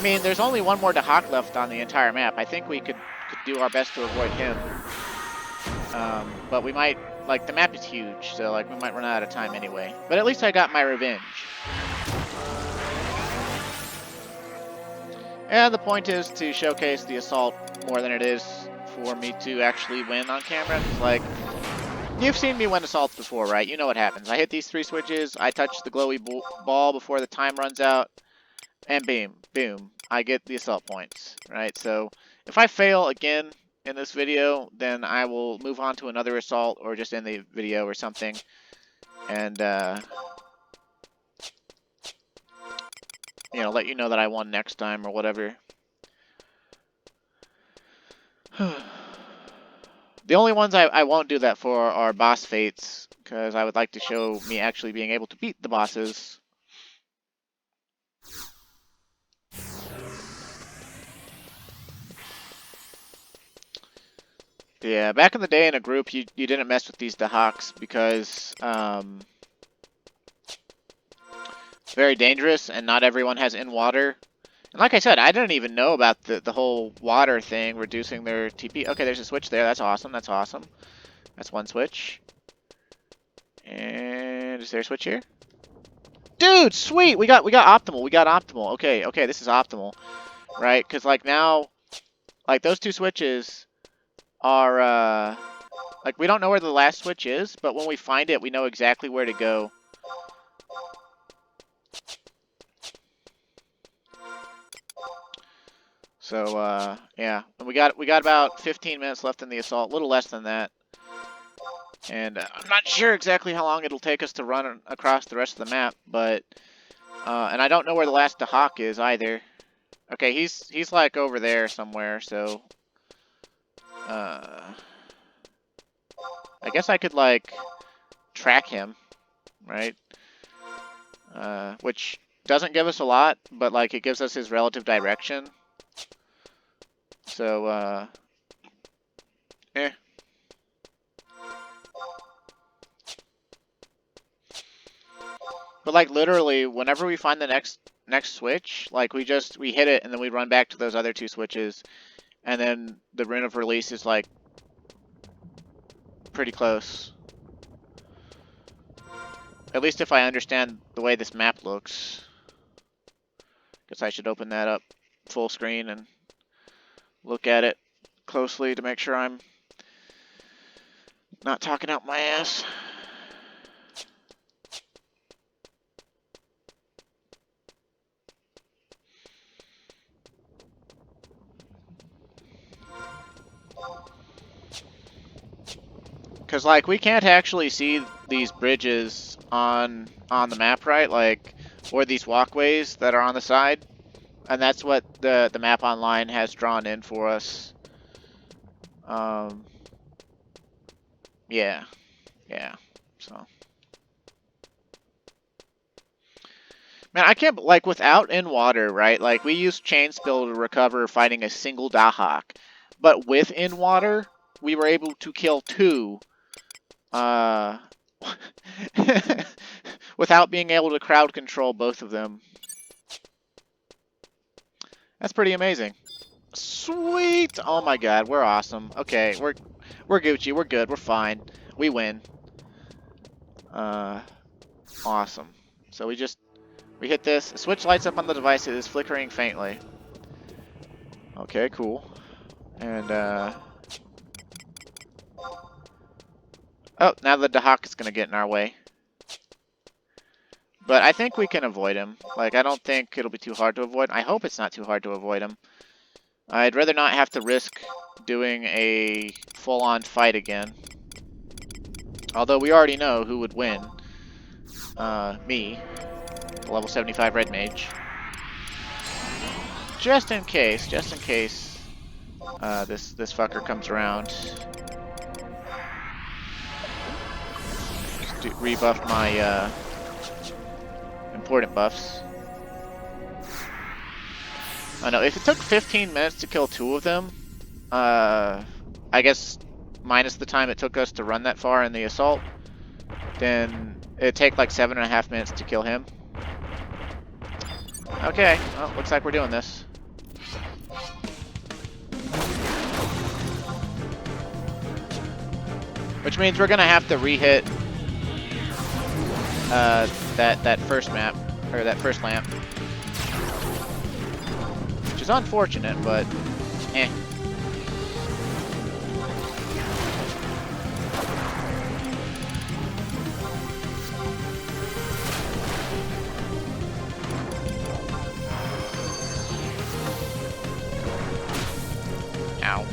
mean, there's only one more Dahak left on the entire map. I think we could do our best to avoid him. But we might, like, the map is huge, so, like, we might run out of time anyway. But at least I got my revenge. And the point is to showcase the assault more than it is for me to actually win on camera. Like, you've seen me win assaults before, right? You know what happens. I hit these 3 switches, I touch the glowy ball before the time runs out, and boom, I get the assault points, right? So if I fail again in this video, then I will move on to another assault or just end the video or something. And, you know, let you know that I won next time or whatever. The only ones I won't do that for are boss fates, because I would like to show me actually being able to beat the bosses. Yeah, back in the day in a group, you didn't mess with these Dahaks because it's very dangerous and not everyone has Enwater. And like I said, I didn't even know about the whole water thing, reducing their TP. Okay, there's a switch there. That's awesome. That's awesome. That's one switch. And is there a switch here? Dude, sweet! We got optimal. We got optimal. Okay, this is optimal. Right? Because, like, now, like, those 2 switches are, like, we don't know where the last switch is, but when we find it, we know exactly where to go. So, yeah. And we got about 15 minutes left in the assault, a little less than that. And I'm not sure exactly how long it'll take us to run across the rest of the map, but, and I don't know where the last Dahak is either. Okay, he's like over there somewhere, so, I guess I could, like, track him, right? Which doesn't give us a lot, but, like, it gives us his relative direction. So, eh. But, like, literally, whenever we find the next switch, like, we hit it, and then we run back to those other 2 switches, and then the rune of release is, like, pretty close. At least if I understand the way this map looks. Guess I should open that up full screen and look at it closely to make sure I'm not talking out my ass. Because, like, we can't actually see these bridges on the map, right? Like, or these walkways that are on the side. And that's what the map online has drawn in for us. Yeah. So. Man, I can't, like, without Enwater, right? Like, we used Chain Spill to recover fighting a single Dahak. But with Enwater, we were able to kill 2. Without being able to crowd control both of them. That's pretty amazing. Sweet! Oh my god, we're awesome. Okay, we're Gucci, we're good, we're fine. We win. Awesome. So we hit this. The switch lights up on the device. It is flickering faintly. Okay, cool. And, oh, now the Dahak is going to get in our way. But I think we can avoid him. Like, I don't think it'll be too hard to avoid. I hope it's not too hard to avoid him. I'd rather not have to risk doing a full-on fight again. Although we already know who would win. Me. The level 75 red mage. just in case this fucker comes around. Just rebuff my important buffs. I know, if it took 15 minutes to kill 2 of them, I guess minus the time it took us to run that far in the assault, then it'd take like 7.5 minutes to kill him. Okay, well, looks like we're doing this. Which means we're gonna have to re-hit that first map, or that first lamp. Which is unfortunate, but eh. Ow.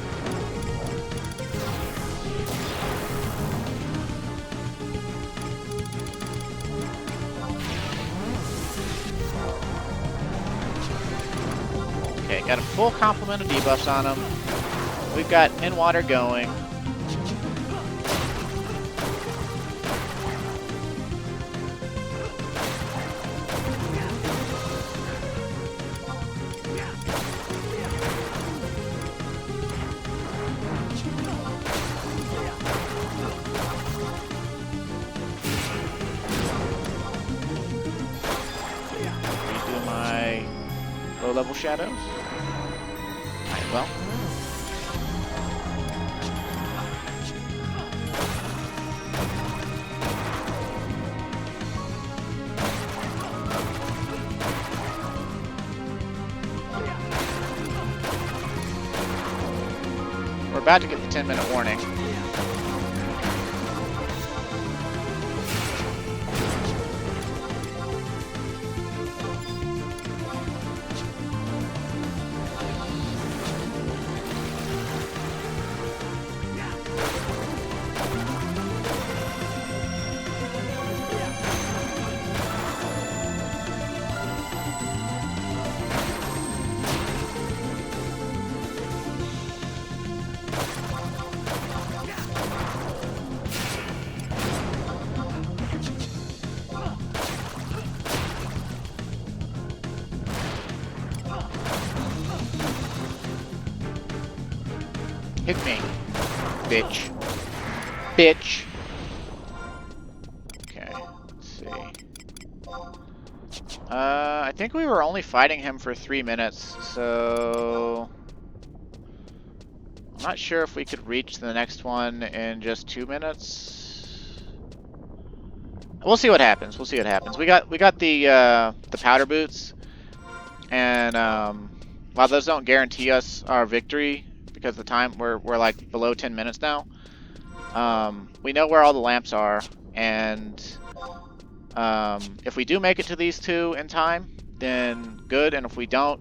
Okay, got a full complement of debuffs on him. We've got Enwater going. Redo my low-level shadows. Alright, well. We're about to get the 10-minute warning. Hit me, bitch. Bitch. Okay, let's see. I think we were only fighting him for 3 minutes, so I'm not sure if we could reach the next one in just 2 minutes. We'll see what happens. We'll see what happens. We got the powder boots, and while those don't guarantee us our victory, because the time we're like below 10 minutes now, we know where all the lamps are, and if we do make it to these 2 in time, then good, and if we don't,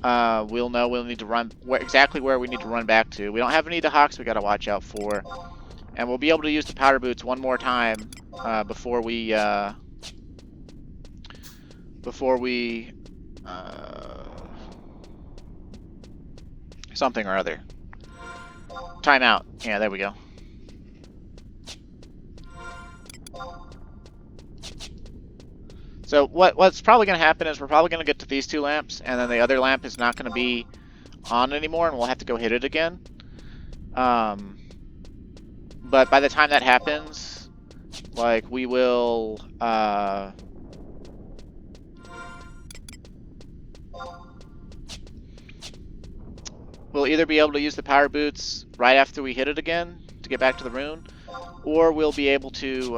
we'll know we'll need to run exactly where we need to run back to. We don't have any Dahaks we gotta watch out for, and we'll be able to use the powder boots one more time before we something or other. Timeout. Yeah, there we go. So what's probably going to happen is we're probably going to get to these 2 lamps, and then the other lamp is not going to be on anymore, and we'll have to go hit it again. But by the time that happens, like, we will we'll either be able to use the power boots right after we hit it again to get back to the rune, or we'll be able to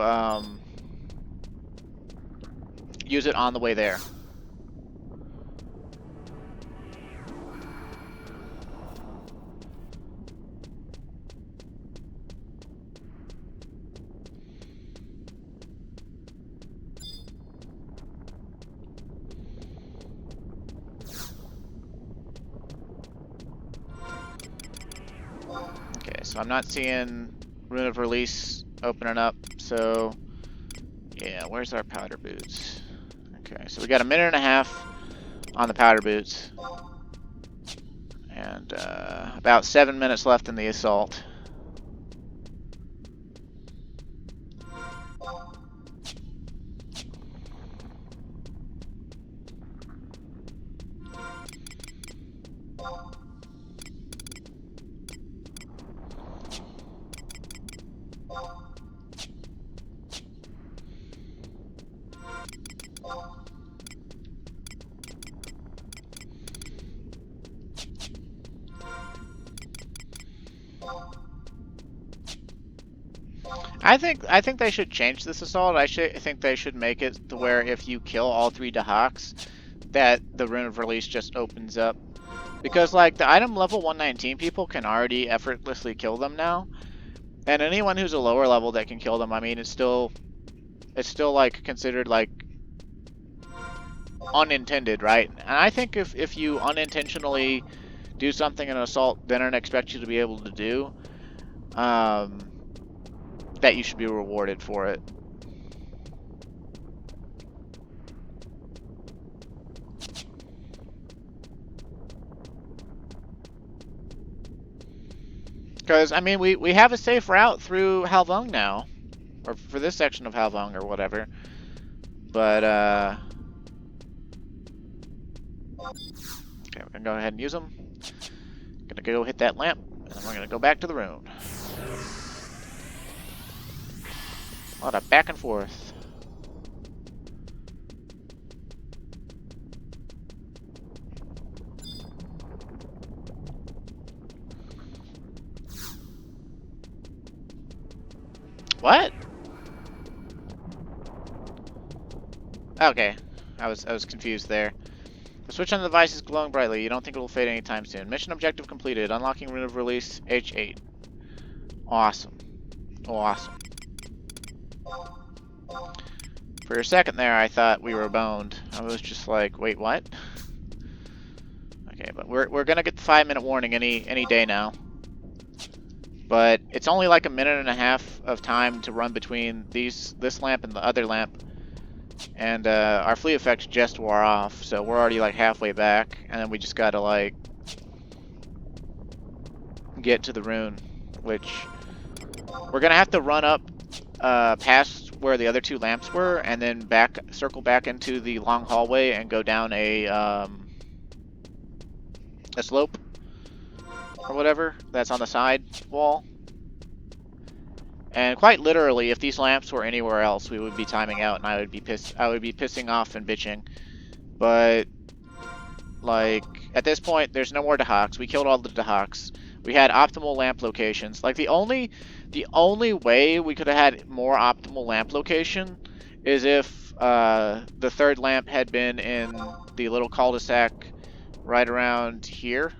use it on the way there. Okay, so I'm not seeing Rune of Release opening up, so yeah, where's our powder boots? Okay, so we got 1.5 minutes on the powder boots. And about 7 minutes left in the assault. I think they should change this assault. I think they should make it to where if you kill all 3 Dahaks, that the Rune of Release just opens up. Because like the item level 119 people can already effortlessly kill them now. And anyone who's a lower level that can kill them, I mean, it's still like considered like unintended, right? And I think if you unintentionally do something in an assault they don't expect you to be able to do, that you should be rewarded for it. Because, I mean, we have a safe route through Halvung now. Or for this section of Halvung or whatever. But, okay, we're going to go ahead and use them. Going to go hit that lamp. And then we're going to go back to the rune. A lot of back and forth. What? Okay, I was confused there. The switch on the device is glowing brightly. You don't think it will fade anytime soon. Mission objective completed. Unlocking Rune of Release H8. Awesome. Awesome. For a second there, I thought we were boned. I was just like, wait, what? Okay, but we're gonna get the 5-minute warning any day now. But it's only like a minute and a half of time to run between this lamp and the other lamp. And our fleet effects just wore off, so we're already like halfway back, and then we just gotta like get to the rune, which we're gonna have to run up past where the other 2 lamps were, and then circle back into the long hallway and go down a slope or whatever that's on the side wall. And quite literally, if these lamps were anywhere else, we would be timing out, and I would be pissing off and bitching. But like at this point, there's no more Dahaks. We killed all the Dahaks. We had optimal lamp locations. Like the only way we could have had more optimal lamp location is if the 3rd lamp had been in the little cul-de-sac right around here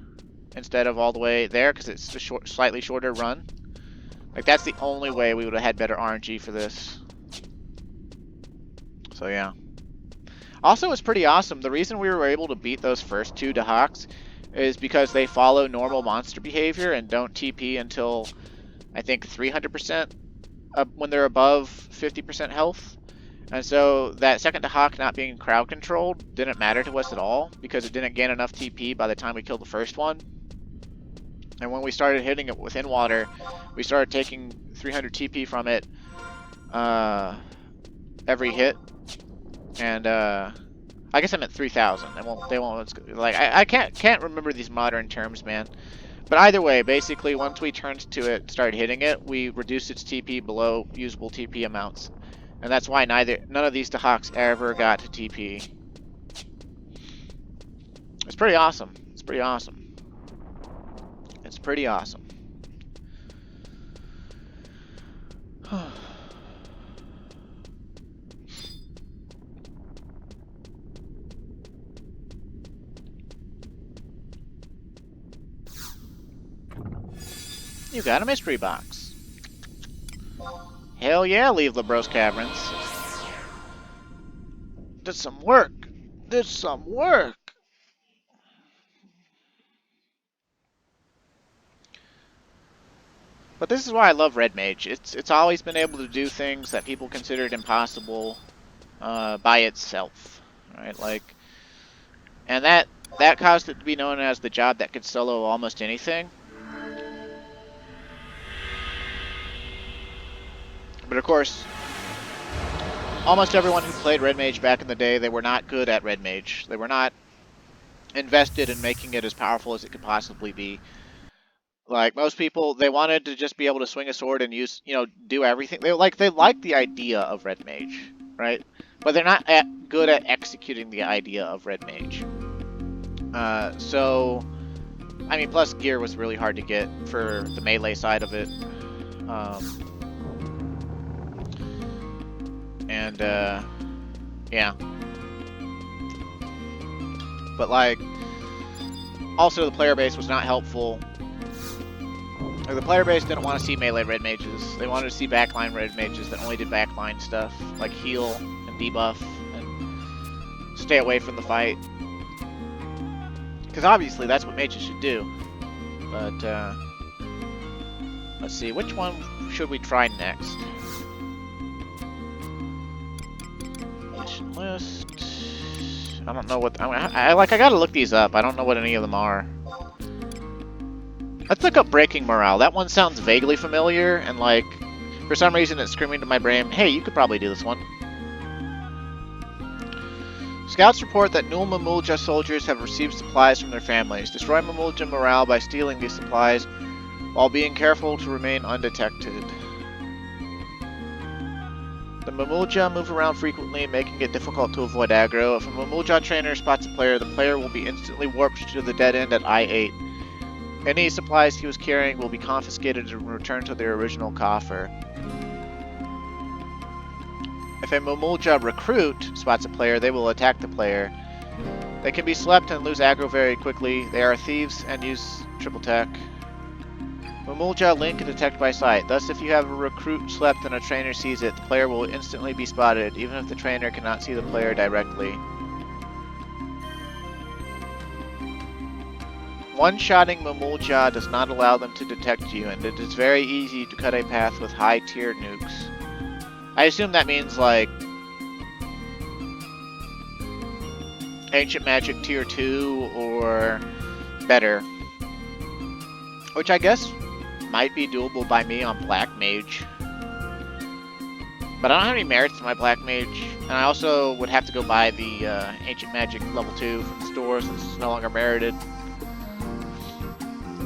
instead of all the way there, because it's a slightly shorter run. Like, that's the only way we would have had better RNG for this. So, yeah. Also, it's pretty awesome. The reason we were able to beat those first 2 Dahaks is because they follow normal monster behavior and don't TP until, I think, 300% when they're above 50% health. And so, that second Dahak not being crowd controlled didn't matter to us at all, because it didn't gain enough TP by the time we killed the first one. And when we started hitting it with Enwater, we started taking 300 TP from it every hit. And I guess I meant 3,000. They won't like I can't remember these modern terms, man. But either way, basically once we turned to it and started hitting it, we reduced its TP below usable TP amounts. And that's why none of these Dahaks ever got to TP. It's pretty awesome. It's pretty awesome. It's pretty awesome. You got a mystery box. Hell yeah, leave Labros Caverns. Did some work. Did some work. But this is why I love Red Mage. It's always been able to do things that people considered impossible by itself, right? Like, And that caused it to be known as the job that could solo almost anything. But of course, almost everyone who played Red Mage back in the day, they were not good at Red Mage. They were not invested in making it as powerful as it could possibly be. Like most people, they wanted to just be able to swing a sword and use, do everything. They like the idea of Red Mage, right? But they're not good at executing the idea of Red Mage. So, I mean, plus gear was really hard to get for the melee side of it. Yeah. But like, also the player base was not helpful. Like, the player base didn't want to see melee red mages. They wanted to see backline red mages that only did backline stuff, like heal and debuff and stay away from the fight. Because obviously that's what mages should do. But let's see, which one should we try next? Mission list. I don't know what I gotta look these up. I don't know what any of them are. Let's look up Breaking Morale. That one sounds vaguely familiar, and like, for some reason it's screaming to my brain, hey, you could probably do this one. Scouts report that Nul Mamulja soldiers have received supplies from their families. Destroy Mamulja morale by stealing these supplies, while being careful to remain undetected. The Mamulja move around frequently, making it difficult to avoid aggro. If a Mamulja trainer spots a player, the player will be instantly warped to the dead end at I-8. Any supplies he was carrying will be confiscated and returned to their original coffer. If a Mamulja recruit spots a player, they will attack the player. They can be slept and lose aggro very quickly. They are thieves and use triple tech. Mamulja link and detect by sight. Thus, if you have a recruit slept and a trainer sees it, the player will instantly be spotted, even if the trainer cannot see the player directly. One-shotting Mamulja does not allow them to detect you, and it is very easy to cut a path with high-tier nukes. I assume that means, like, Ancient Magic Tier 2 or better. Which I guess might be doable by me on Black Mage. But I don't have any merits to my Black Mage, and I also would have to go buy the Ancient Magic level 2 from the store since it's no longer merited.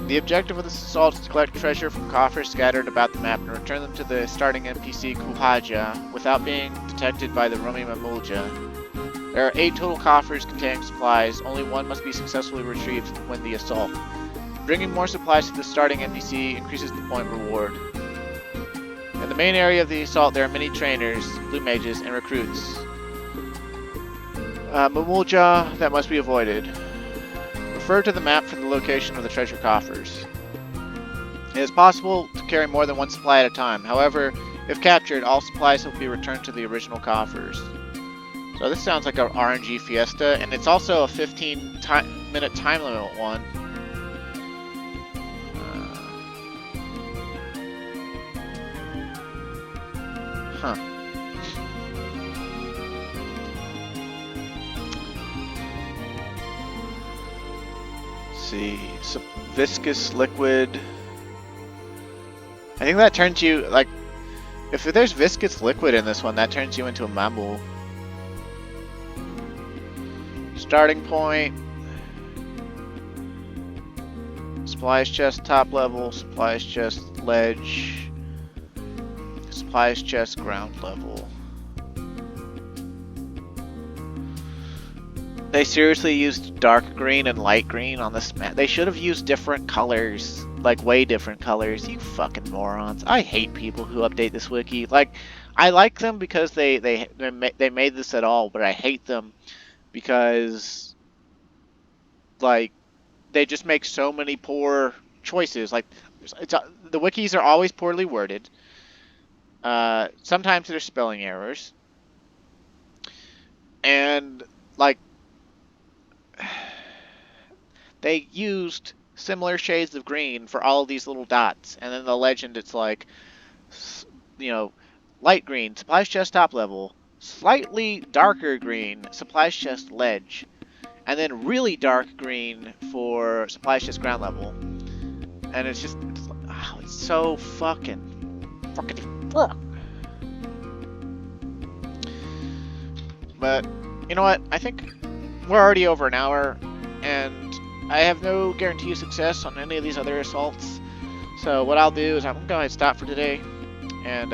The objective of this assault is to collect treasure from coffers scattered about the map and return them to the starting NPC Kuhaja without being detected by the roaming Mamulja. There are 8 total coffers containing supplies, only one must be successfully retrieved to win the assault. Bringing more supplies to the starting NPC increases the point reward. In the main area of the assault there are many trainers, blue mages, and recruits. Mamulja that must be avoided. Refer to the map for the location of the treasure coffers. It is possible to carry more than one supply at a time. However, if captured, all supplies will be returned to the original coffers. So this sounds like an RNG Fiesta, and it's also a 15-minute time limit one. See, viscous liquid. I think that turns you, like, if there's viscous liquid in this one, that turns you into a mamul. Starting point. Supplies chest top level, supplies chest ledge, supplies chest ground level. They seriously used dark green and light green on this map. They should have used different colors, like way different colors. You fucking morons! I hate people who update this wiki. Like, I like them because they made this at all, but I hate them because, like, they just make so many poor choices. Like, the wikis are always poorly worded. Sometimes there's spelling errors, and like, they used similar shades of green for all of these little dots, and then the legend, it's like, light green, supplies chest top level, slightly darker green, supplies chest ledge. and then really dark green for supplies just ground level. And it's just, it's so fucking fuck. But you know what? I think we're already over an hour, and I have no guarantee of success on any of these other assaults. So what I'll do is I'm gonna go ahead and stop for today, and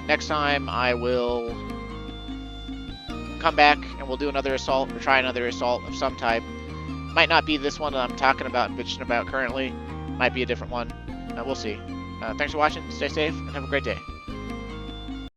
next time I will come back and we'll do another assault or try another assault of some type. Might not be this one that I'm talking about and bitching about currently. Might be a different one. We'll see. Thanks for watching. Stay safe and have a great day.